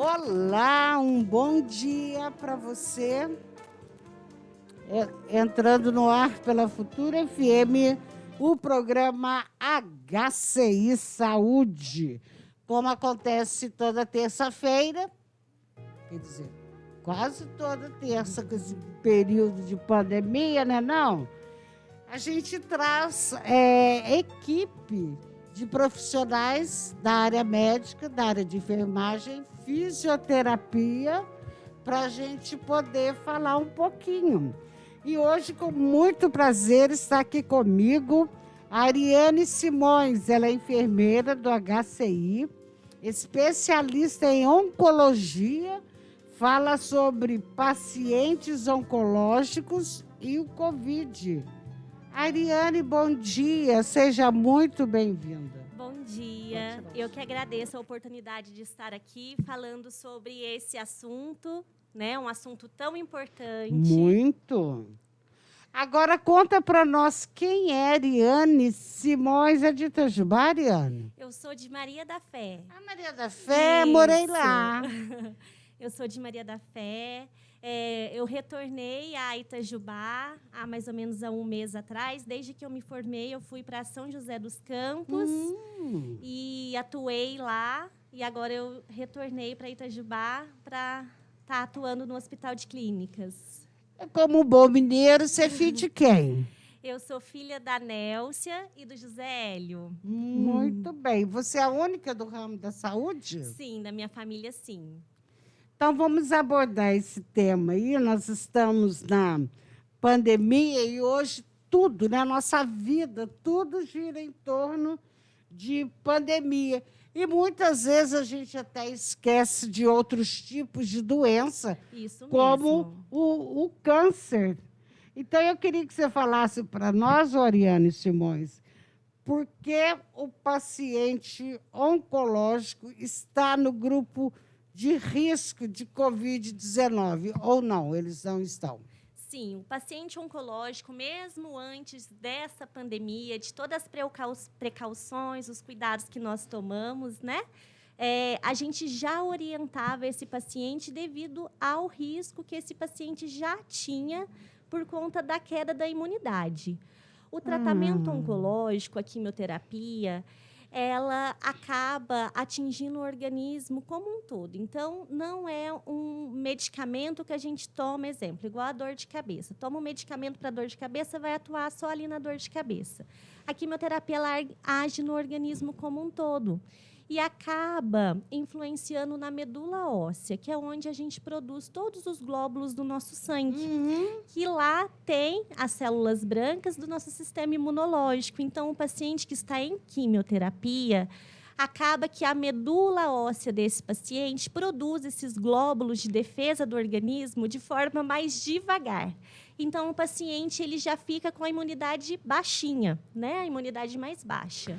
Olá, um bom dia para você. Entrando no ar pela Futura FM, o programa HCI Saúde. Como acontece toda terça-feira, quer dizer, quase toda terça, com esse período de pandemia, né? Não? A gente traz equipe de profissionais da área médica, da área de enfermagem, fisioterapia, para a gente poder falar um pouquinho. E hoje, com muito prazer, está aqui comigo a Ariane Simões. Ela é enfermeira do HCI, especialista em oncologia, fala sobre pacientes oncológicos e o Covid. Ariane, bom dia, seja muito bem-vinda. Bom dia, eu que agradeço a oportunidade de estar aqui falando sobre esse assunto, né? Um assunto tão importante. Muito. Agora conta para nós quem é Ariane Simões, é de Itajubá, Ariane? Eu sou de Maria da Fé. A Maria da Fé, morei lá. Eu sou de Maria da Fé. Eu retornei a Itajubá há mais ou menos há um mês atrás. Desde que eu me formei, eu fui para São José dos Campos e atuei lá. E agora eu retornei para Itajubá para estar atuando no Hospital de Clínicas. Como bom mineiro, você é filho de quem? Eu sou filha da Nélcia e do José Hélio. Muito bem. Você é a única do ramo da saúde? Sim, da minha família, sim. Então, vamos abordar esse tema aí. Nós estamos na pandemia e hoje tudo, na nossa vida, tudo gira em torno de pandemia. E muitas vezes a gente até esquece de outros tipos de doença, Isso como mesmo. o câncer. Então, eu queria que você falasse para nós, Ariane Simões, por que o paciente oncológico está no grupo de risco de Covid-19, ou não, eles não estão? Sim, o paciente oncológico, mesmo antes dessa pandemia, de todas as precauções, os cuidados que nós tomamos, né? A gente já orientava esse paciente devido ao risco que esse paciente já tinha por conta da queda da imunidade. O tratamento oncológico, a quimioterapia, ela acaba atingindo o organismo como um todo. Então, não é um medicamento que a gente toma, exemplo, igual a dor de cabeça. Toma um medicamento para dor de cabeça, vai atuar só ali na dor de cabeça. A quimioterapia ela age no organismo como um todo e acaba influenciando na medula óssea, que é onde a gente produz todos os glóbulos do nosso sangue, que lá tem as células brancas do nosso sistema imunológico. Então, o paciente que está em quimioterapia, acaba que a medula óssea desse paciente produz esses glóbulos de defesa do organismo de forma mais devagar. Então, o paciente ele já fica com a imunidade baixinha, né? A imunidade mais baixa.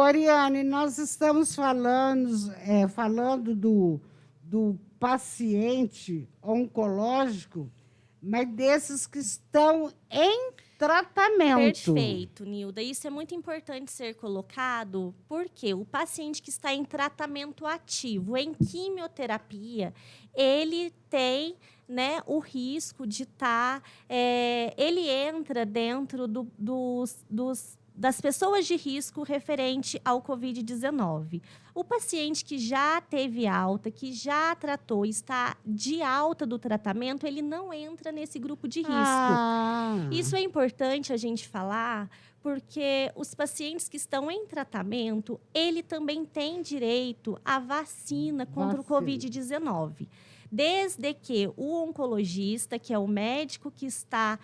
Ariane, nós estamos falando do paciente oncológico, mas desses que estão em tratamento. Perfeito, Nilda. Isso é muito importante ser colocado, porque o paciente que está em tratamento ativo, em quimioterapia, ele tem, né, o risco de estar... ele entra dentro das pessoas de risco referente ao Covid-19. O paciente que já teve alta, que já tratou, está de alta do tratamento, ele não entra nesse grupo de risco. Isso é importante a gente falar, porque os pacientes que estão em tratamento, ele também tem direito à vacina contra o Covid-19. Desde que o oncologista, que é o médico que está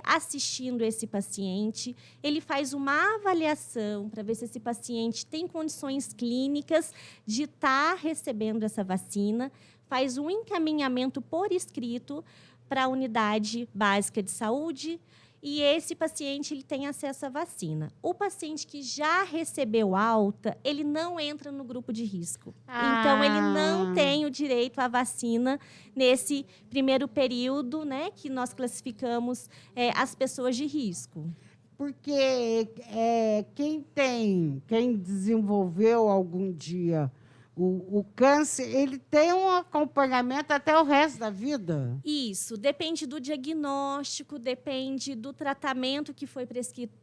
assistindo esse paciente, ele faz uma avaliação para ver se esse paciente tem condições clínicas de estar recebendo essa vacina, faz um encaminhamento por escrito para a unidade básica de saúde e esse paciente ele tem acesso à vacina. O paciente que já recebeu alta, ele não entra no grupo de risco. Então, ele não tem o direito à vacina nesse primeiro período, né, que nós classificamos as pessoas de risco. Porque quem desenvolveu algum dia o câncer, ele tem um acompanhamento até o resto da vida? Isso, depende do diagnóstico, depende do tratamento que foi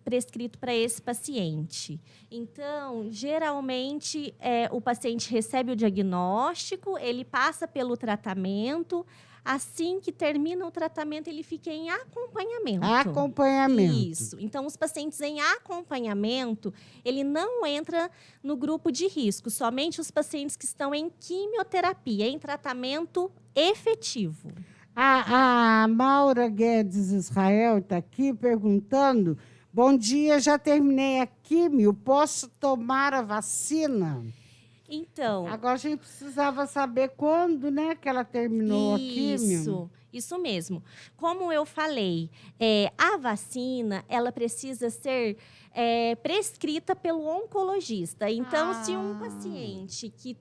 prescrito para esse paciente. Então, geralmente, o paciente recebe o diagnóstico, ele passa pelo tratamento. Assim que termina o tratamento, ele fica em acompanhamento. Acompanhamento. Isso. Então, os pacientes em acompanhamento, ele não entra no grupo de risco. Somente os pacientes que estão em quimioterapia, em tratamento efetivo. A Maura Guedes Israel está aqui perguntando: bom dia, já terminei a quimio, posso tomar a vacina? Então, agora a gente precisava saber quando, né, que ela terminou a quimio. Isso mesmo. Como eu falei, a vacina, ela precisa ser prescrita pelo oncologista. Então, se um paciente que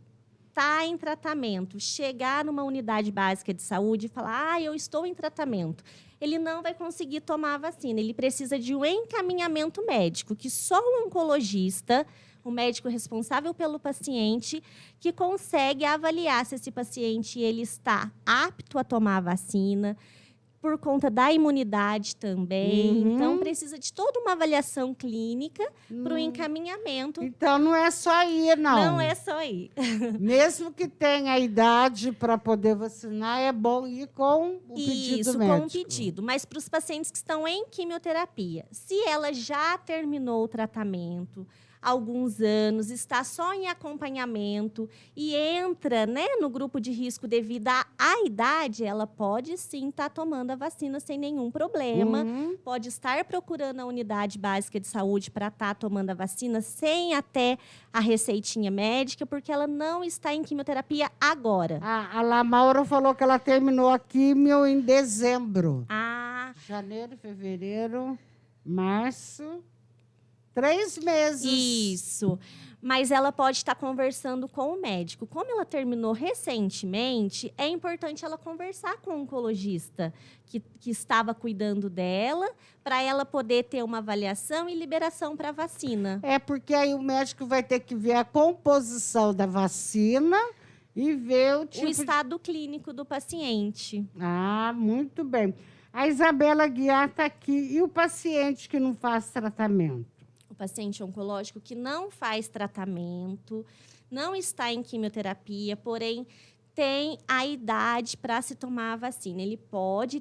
está em tratamento chegar numa unidade básica de saúde e falar, eu estou em tratamento, ele não vai conseguir tomar a vacina. Ele precisa de um encaminhamento médico, que só o oncologista, o médico responsável pelo paciente, que consegue avaliar se esse paciente ele está apto a tomar a vacina, por conta da imunidade também. Então, precisa de toda uma avaliação clínica para o encaminhamento. Então, não é só ir, não. Não é só ir. Mesmo que tenha a idade para poder vacinar, é bom ir com o pedido Isso, médico. com o pedido. Mas para os pacientes que estão em quimioterapia, se ela já terminou o tratamento, alguns anos, está só em acompanhamento e entra, né, no grupo de risco devido à idade, ela pode sim estar tomando a vacina sem nenhum problema. Pode estar procurando a unidade básica de saúde para estar tomando a vacina sem até a receitinha médica, porque ela não está em quimioterapia agora. A Lamaura falou que ela terminou a quimio em dezembro. Janeiro, fevereiro, março... 3 meses. Isso. Mas ela pode estar conversando com o médico. Como ela terminou recentemente, é importante ela conversar com o oncologista que estava cuidando dela, para ela poder ter uma avaliação e liberação para a vacina. Porque aí o médico vai ter que ver a composição da vacina e ver o tipo... O estado clínico do paciente. Muito bem. A Isabela Guiar está aqui. E o paciente que não faz tratamento? O paciente oncológico que não faz tratamento, não está em quimioterapia, porém tem a idade para se tomar a vacina. Ele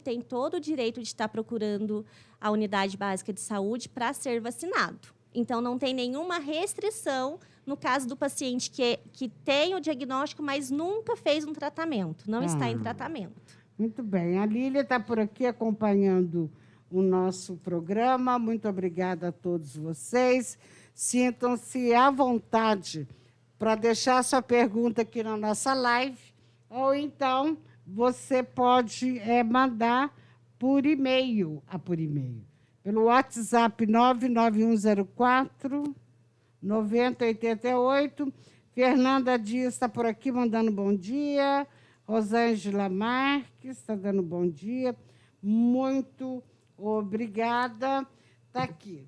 tem todo o direito de estar procurando a unidade básica de saúde para ser vacinado. Então, não tem nenhuma restrição no caso do paciente que tem o diagnóstico, mas nunca fez um tratamento, não está em tratamento. Muito bem. A Lília está por aqui acompanhando o nosso programa. Muito obrigada a todos vocês. Sintam-se à vontade para deixar sua pergunta aqui na nossa live, ou então você pode mandar por e-mail, pelo WhatsApp 99104-9088. Fernanda Dias está por aqui mandando bom dia. Rosângela Marques está dando bom dia. Muito obrigada, está aqui.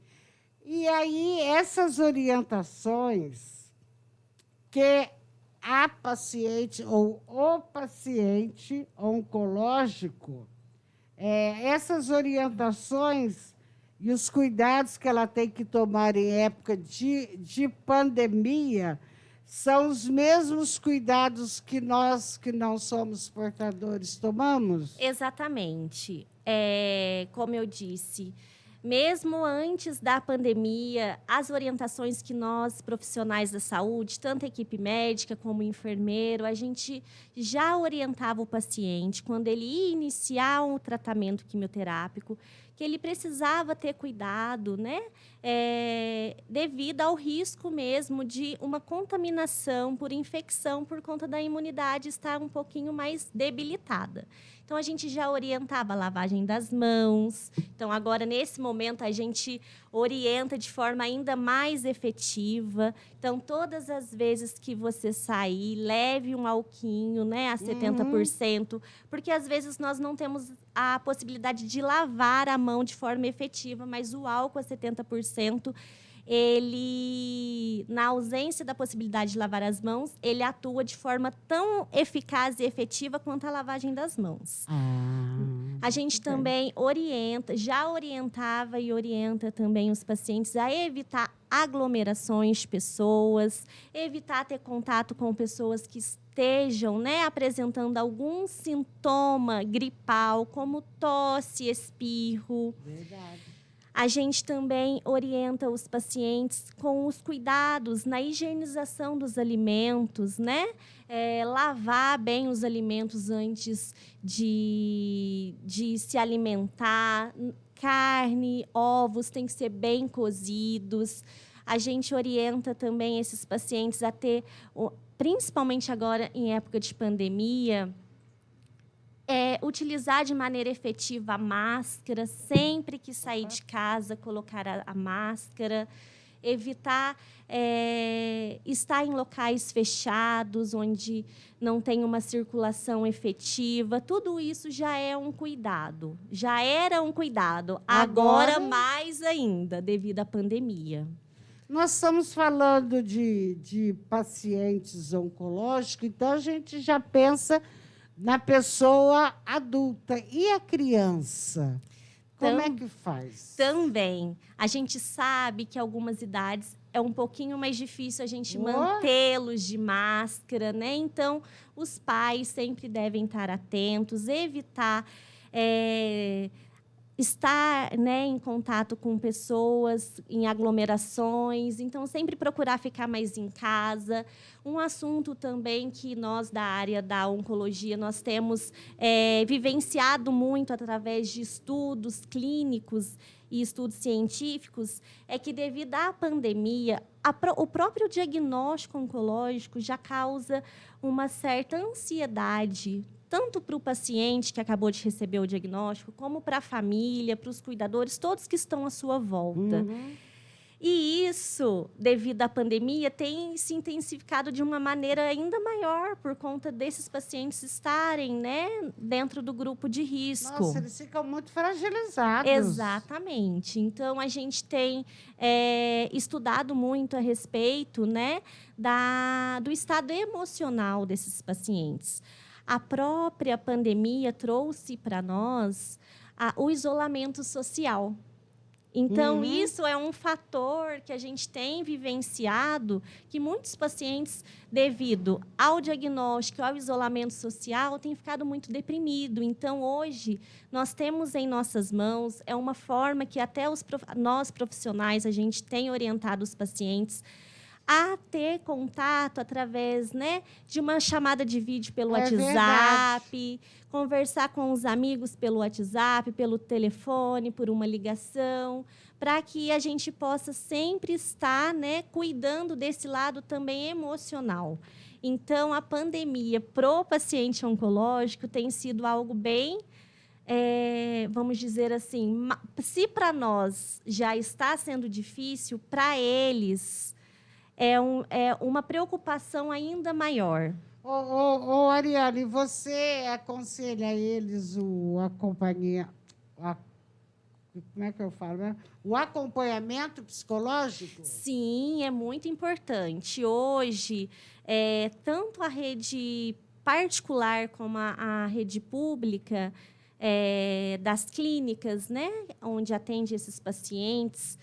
E aí, essas orientações que a paciente ou o paciente oncológico, essas orientações e os cuidados que ela tem que tomar em época de pandemia são os mesmos cuidados que nós, que não somos portadores, tomamos? Exatamente. Como eu disse, mesmo antes da pandemia, as orientações que nós, profissionais da saúde, tanto a equipe médica como o enfermeiro, a gente já orientava o paciente, quando ele ia iniciar um tratamento quimioterápico, que ele precisava ter cuidado, né? Devido ao risco mesmo de uma contaminação por infecção por conta da imunidade estar um pouquinho mais debilitada. Então, a gente já orientava a lavagem das mãos. Então, agora, nesse momento, a gente orienta de forma ainda mais efetiva. Então, todas as vezes que você sair, leve um alquinho, né, a 70%, porque, às vezes, nós não temos a possibilidade de lavar a mão de forma efetiva, mas o álcool a 70%, ele, na ausência da possibilidade de lavar as mãos, ele atua de forma tão eficaz e efetiva quanto a lavagem das mãos. A gente também já orientava e orienta também os pacientes a evitar aglomerações de pessoas, evitar ter contato com pessoas que estejam, né, apresentando algum sintoma gripal, como tosse, espirro. Verdade. A gente também orienta os pacientes com os cuidados na higienização dos alimentos, né? Lavar bem os alimentos antes de se alimentar. Carne, ovos têm que ser bem cozidos. A gente orienta também esses pacientes a ter, principalmente agora em época de pandemia, utilizar de maneira efetiva a máscara, sempre que sair de casa, colocar a máscara, evitar estar em locais fechados, onde não tem uma circulação efetiva. Tudo isso já é um cuidado, já era um cuidado, agora mais ainda, devido à pandemia. Nós estamos falando de pacientes oncológicos, então a gente já pensa na pessoa adulta. E a criança? Como é que faz? Também. A gente sabe que algumas idades é um pouquinho mais difícil a gente mantê-los de máscara, né? Então, os pais sempre devem estar atentos, evitar estar, né, em contato com pessoas, em aglomerações. Então, sempre procurar ficar mais em casa. Um assunto também que nós, da área da oncologia, nós temos vivenciado muito através de estudos clínicos e estudos científicos, é que, devido à pandemia, o próprio diagnóstico oncológico já causa uma certa ansiedade, tanto para o paciente que acabou de receber o diagnóstico, como para a família, para os cuidadores, todos que estão à sua volta. E isso, devido à pandemia, tem se intensificado de uma maneira ainda maior por conta desses pacientes estarem, né, dentro do grupo de risco. Nossa, eles ficam muito fragilizados. Exatamente. Então, a gente tem estudado muito a respeito, né, do estado emocional desses pacientes. A própria pandemia trouxe para nós o isolamento social. Então, isso é um fator que a gente tem vivenciado, que muitos pacientes, devido ao diagnóstico, ao isolamento social, têm ficado muito deprimidos. Então, hoje, nós temos em nossas mãos, é uma forma que até nós profissionais, a gente tem orientado os pacientes a ter contato através, né, de uma chamada de vídeo pelo WhatsApp, conversar com os amigos pelo WhatsApp, pelo telefone, por uma ligação, para que a gente possa sempre estar, né, cuidando desse lado também emocional. Então, a pandemia pro paciente oncológico tem sido algo bem, vamos dizer assim, se para nós já está sendo difícil, para eles é uma preocupação ainda maior. Ariane, você aconselha eles o acompanhamento, como é que eu falo, né? O acompanhamento psicológico? Sim, é muito importante. Hoje, tanto a rede particular como a rede pública das clínicas, né, onde atende esses pacientes,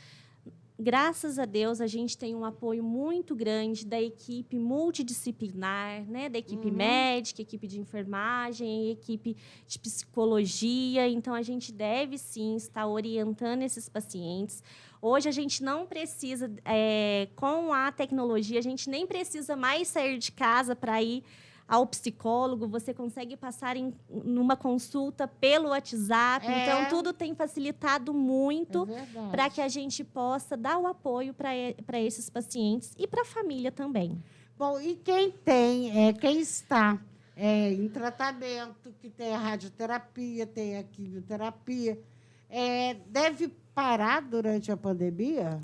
graças a Deus, a gente tem um apoio muito grande da equipe multidisciplinar, né? Da equipe médica, equipe de enfermagem, equipe de psicologia. Então, a gente deve, sim, estar orientando esses pacientes. Hoje, a gente não precisa, com a tecnologia, a gente nem precisa mais sair de casa para ir ao psicólogo, você consegue passar numa consulta pelo WhatsApp. Então, tudo tem facilitado muito para que a gente possa dar o apoio para esses pacientes e para a família também. Bom, e quem está em tratamento, que tem a radioterapia, tem a quimioterapia, deve parar durante a pandemia?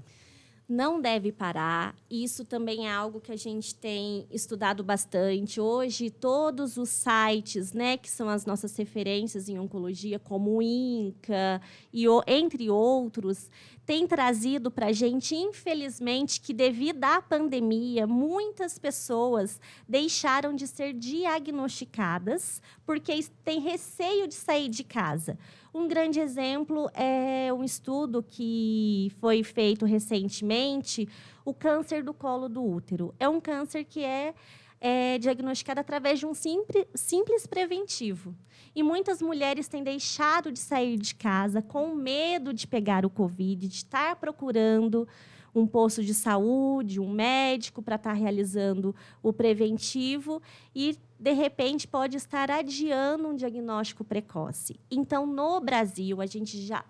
Não deve parar. Isso também é algo que a gente tem estudado bastante. Hoje, todos os sites, né, que são as nossas referências em oncologia, como o INCA, entre outros, tem trazido para a gente, infelizmente, que devido à pandemia, muitas pessoas deixaram de ser diagnosticadas porque têm receio de sair de casa. Um grande exemplo é um estudo que foi feito recentemente, o câncer do colo do útero. É um câncer que é diagnosticado através de um simples preventivo. E muitas mulheres têm deixado de sair de casa com medo de pegar o Covid, de estar procurando um posto de saúde, um médico para estar realizando o preventivo e, de repente, pode estar adiando um diagnóstico precoce. Então, no Brasil, a gente já...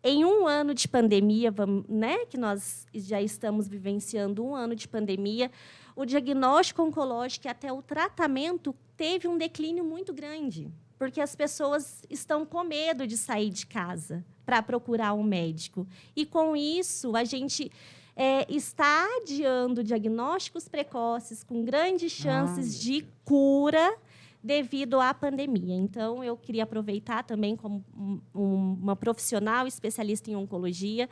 Em um ano de pandemia, né, que nós já estamos vivenciando um ano de pandemia, o diagnóstico oncológico e até o tratamento teve um declínio muito grande, porque as pessoas estão com medo de sair de casa para procurar um médico. E, com isso, a gente está adiando diagnósticos precoces com grandes chances de cura devido à pandemia. Então, eu queria aproveitar também como uma profissional especialista em oncologia,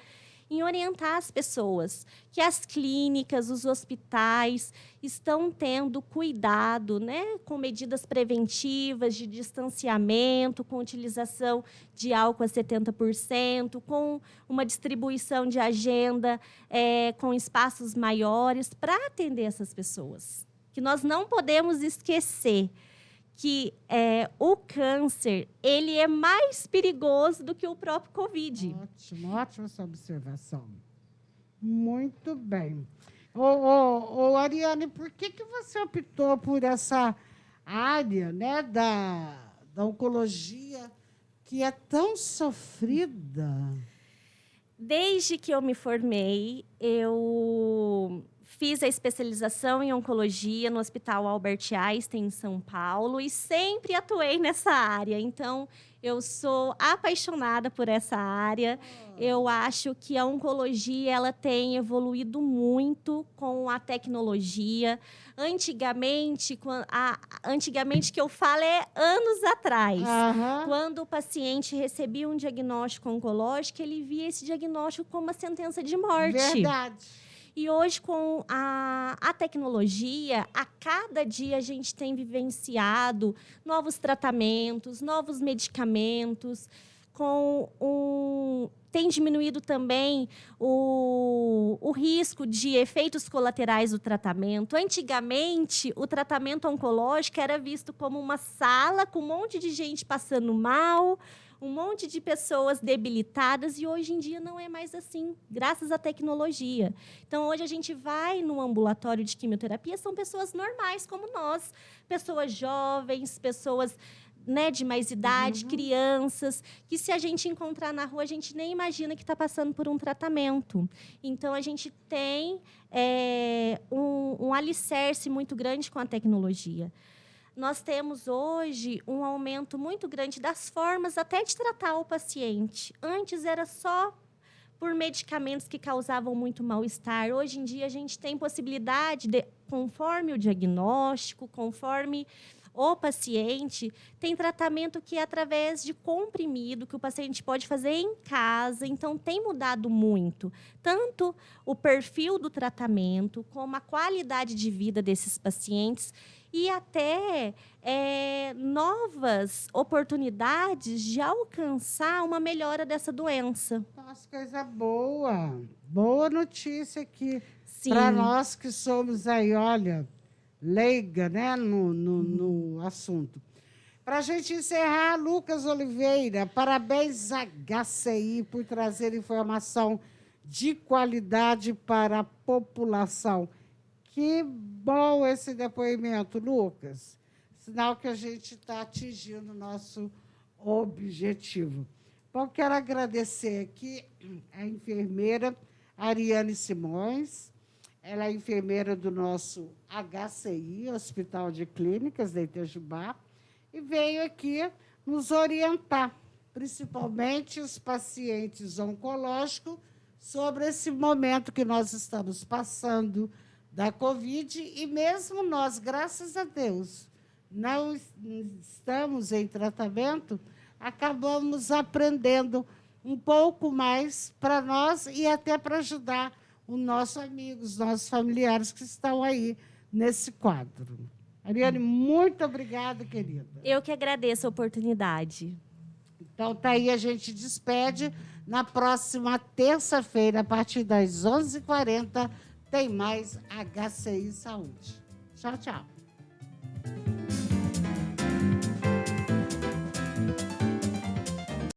em orientar as pessoas que as clínicas, os hospitais estão tendo cuidado, né, com medidas preventivas de distanciamento, com utilização de álcool a 70%, com uma distribuição de agenda com espaços maiores para atender essas pessoas. Que nós não podemos esquecer que o câncer ele é mais perigoso do que o próprio Covid. Ótima essa observação. Muito bem. Ariane, por que você optou por essa área, né, da oncologia que é tão sofrida? Desde que eu me formei, eu fiz a especialização em oncologia no Hospital Albert Einstein, em São Paulo, e sempre atuei nessa área. Então, eu sou apaixonada por essa área. Eu acho que a oncologia ela tem evoluído muito com a tecnologia. Antigamente que eu falo é anos atrás, quando o paciente recebia um diagnóstico oncológico, ele via esse diagnóstico como uma sentença de morte. Verdade. E hoje, com a tecnologia, a cada dia a gente tem vivenciado novos tratamentos, novos medicamentos, tem diminuído também o risco de efeitos colaterais do tratamento. Antigamente, o tratamento oncológico era visto como uma sala com um monte de gente passando mal, um monte de pessoas debilitadas, e hoje em dia não é mais assim, graças à tecnologia. Então, hoje a gente vai no ambulatório de quimioterapia, são pessoas normais como nós, pessoas jovens, pessoas, né, de mais idade, crianças, que se a gente encontrar na rua, a gente nem imagina que está passando por um tratamento. Então, a gente tem um alicerce muito grande com a tecnologia. Nós temos hoje um aumento muito grande das formas até de tratar o paciente. Antes era só por medicamentos que causavam muito mal-estar. Hoje em dia a gente tem possibilidade, conforme o diagnóstico, conforme o paciente, tem tratamento que é através de comprimido, que o paciente pode fazer em casa. Então, tem mudado muito, tanto o perfil do tratamento, como a qualidade de vida desses pacientes, e até novas oportunidades de alcançar uma melhora dessa doença. Nossa, coisa boa. Boa notícia aqui para nós que somos aí, olha, leiga, né, no assunto. Para a gente encerrar, Lucas Oliveira, parabéns à HCI por trazer informação de qualidade para a população. Que bom esse depoimento, Lucas. Sinal que a gente está atingindo o nosso objetivo. Bom, quero agradecer aqui a enfermeira Ariane Simões. Ela é enfermeira do nosso HCI, Hospital de Clínicas de Itajubá, e veio aqui nos orientar, principalmente os pacientes oncológicos, sobre esse momento que nós estamos passando da Covid, e mesmo nós, graças a Deus, não estamos em tratamento, acabamos aprendendo um pouco mais para nós e até para ajudar os nossos amigos, os nossos familiares que estão aí nesse quadro. Ariane, muito obrigada, querida. Eu que agradeço a oportunidade. Então, tá aí, a gente despede. Na próxima terça-feira, a partir das 11h40, tem mais HCI Saúde. Tchau, tchau.